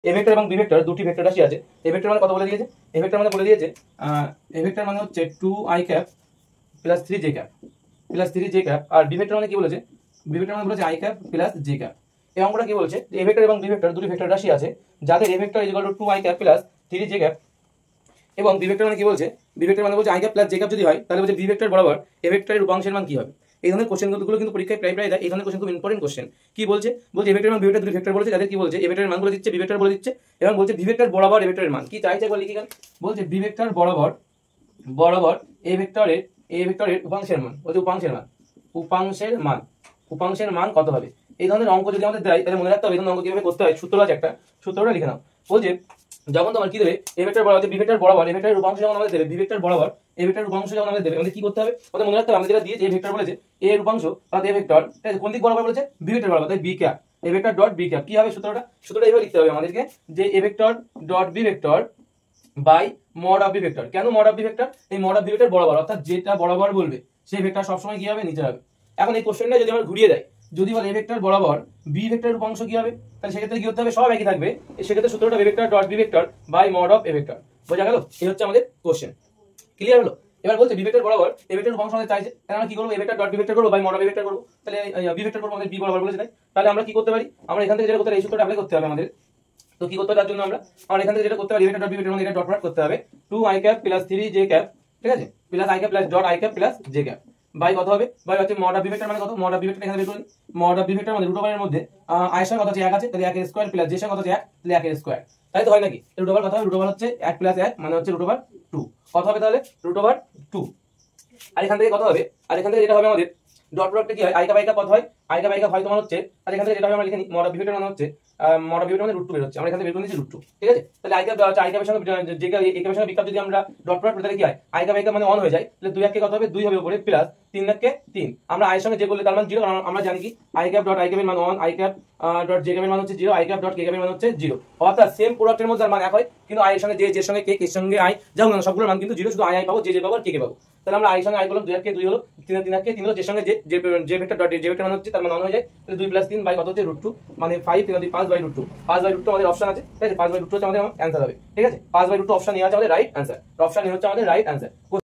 এ vector এবং B vector দুটি vector রাশি আছে। এ ভেক্টর মানে কত বলে দিয়েছে, এ ভেক্টর মানে বলে দিয়েছে এ ভেক্টর মানে হচ্ছে 2i cap plus 3j cap plus 3j cap. আর বি ভেক্টর মানে কি বলেছে, বি ভেক্টর মানে বলেছে i cap plus j cap. এই অঙ্কটা কি বলছে, এ ভেক্টর এবং বি ভেক্টর দুটি ভেক্টর রাশি আছে যাদের A vector equal to 2i cap plus 3j cap এবং বি ভেক্টর মানে কি বলছে, বি ভেক্টর মানে বলছে i cap plus j cap যদি হয় তাহলে বলছে বি ভেক্টর বরাবর এ ভেক্টরের উপাংশের মান কি হবে। এই ধরনের কোশ্চেনগুলো কিন্তু পরীক্ষায় প্রায় প্রায় দেয়। এই ধরনের কোশ্চেন খুব ইম্পর্টেন্ট কোশ্চেন। কি বলছে, বলছে এ ভেক্টর এবং বি ভেক্টর দুটি ভেক্টর বলেছে যাদের কি বলছে এ ভেক্টরের মান বলে দিচ্ছে, বি ভেক্টর বলে দিচ্ছে এবং বলছে বি ভেক্টর বরাবর এ ভেক্টরের মান কি চাইছে একবার লিখি। বলছে বি ভেক্টর বরাবর এ ভেক্টরের উপাংশের মান, বলছে উপাংশের মান কত হবে। এই ধরনের অঙ্ক যদি আমাদের দেয় তাহলে মনে রাখতে হবে এই ধরনের অঙ্ক কিভাবে করতে হয়। সূত্র আছে একটা, সূত্রটা লিখে নাও। বলছে যখন তোমার কি দেবে এ ভেক্টর বরাবর বি ভেক্টর বরাবর এ ভেক্টরের উপাংশ যখন আমাদের দেবে, বি ভেক্টর বরাবর এ ভেক্টরের উপাংশ যখন আমাদের দেবে আমাদের কি করতে হবে, ওটা মনে রাখতে হবে। আমাদের যেটা দিয়েছে এ ভেক্টর বলেছে এ এর উপাংশ অর্থাৎ এ ভেক্টর কোন দিক বরাবর বলেছে, বি ভেক্টর বরাবর, তাই B cap A vector dot B cap. কি হবে সূত্রটা এইভাবে লিখতে হবে আমাদেরকে যে A vector dot B vector by mod of B vector. কেন মড অফ বি ভেক্টর, এই মড অফ বি ভেক্টর বরাবর অর্থাৎ যেটা বরাবর বলবে সেই ভেক্টর সবসময় কি হবে, নিচে হবে। এখন এই কোশ্চেনটা যদি আমরা ঘুরিয়ে দেয়, যদি বলে এ ভেক্টর বরাবর বি ভেক্টরের উপাংশ কি হবে, তাহলে সেক্ষেত্রে কি হতে হবে, সব একই থাকবে। সেক্ষেত্রে সূত্রটা A vector dot B vector by mod of A vector. বোঝা গেল, এই হচ্ছে আমাদের কোশ্চেন। ক্লিয়ার হলো। এবার বলছে বি ভেক্টর বরাবর এ ভেক্টরের উপাংশ আমাদের চাইছে, তাহলে আমরা কি করব, A vector dot B vector করব by mod of A vector করব। তাহলে বি ভেক্টর করব আমাদের বি বরাবর বলেছে, তাহলে আমরা কি করতে পারি, আমরা এখান থেকে যেটা করতে পারি এই সূত্রটা অ্যাপ্লাই করতে হবে আমাদের। তো কি করতে হবে তার জন্য আমরা এখান থেকে যেটা করতে পারি, ভেক্টর ডট বি ভেক্টর মানে এটা ডট প্রোডাক্ট করতে হবে 2i cap plus 3j cap, ঠিক আছে, plus i cap plus dot i cap plus j cap by কত হবে, বাই হচ্ছে মড অফ বি ভেক্টর মানে কত, মড অফ বি ভেক্টর এখানে বের করি। মড অফ বি ভেক্টর মানে রুট ওভারের মধ্যে i এর সঙ্গে কত আছে 1 আছে, তাহলে 1 এর স্কয়ার প্লাস j এর সঙ্গে কত আছে 1, তাহলে 1 এর স্কয়ার। তাই তো হয় নাকি, রুট ওভার কত হবে, রুট ওভার হচ্ছে 1 প্লাস 1 মানে হচ্ছে রুট ওভার 2। কত হবে তাহলে, রুট ওভার 2। আর এখান থেকে কত হবে, আর এখান থেকে যেটা হবে আমাদের ডট প্রোডাক্টে কি হয়, i ক্যাপ কত হয়, i ক্যাপ হয় তোমার হচ্ছে, আর এখান থেকে যেটা হবে আমরা লিখে নিই মড অফ বি ভেক্টর মানে হচ্ছে মড অফ বি ভেক্টর মানে √2 বের হচ্ছে, আমরা এখান থেকে বের করে নিয়েছি √2, ঠিক আছে। তাহলে i ক্যাপের সঙ্গে j ক্যাপ এ ক্যাপের সঙ্গে বি ক্যাপ যদি আমরা ডট প্রোডাক্ট তাহলে কি হয়, i ক্যাপ মানে 1 হয়ে যায়, তাহলে 2 1 কে কত হবে 2 হবে উপরে প্লাস 3 1 কে 3। আমরা i এর সঙ্গে j করলে তার মান 0, কারণ আমরা জানি কি i ক্যাপ ডট i ক্যাপের মান 1, i ক্যাপ ডট j ক্যাপের মান হচ্ছে 0, i ক্যাপ ডট k ক্যাপের মান হচ্ছে 0। অর্থাৎ সেম প্রোডাক্টের মধ্যে মান এক হয়, কিন্তু i এর সঙ্গে j, j এর সঙ্গে k, k এর সঙ্গে i, যেমন সবগুলোর মান কিন্তু 0, শুধু i পাবো, j পাবো আর k পাবো। তাহলে আমরা i এর সঙ্গে i করলাম 2 1 কে 2 হলো, 3 3 কে 3 হলো, j এর সঙ্গে j vector dot j vector মান হচ্ছে তার মান 1 হয়ে যায়, তাহলে 2 প্লাস 3 বাই কত হচ্ছে √2 মানে 5, 3 5 বাই √2, 5 বাই √2 আমাদের অপশন আছে, ঠিক আছে, 5 বাই √2 হচ্ছে আমাদের অ্যানসার হবে, ঠিক আছে। 5 বাই √2 অপশন নিয়ে আছে আমাদের রাইট অ্যানসার, অপশন নিয়ে হচ্ছে আমাদের রাইট অ্যানসার।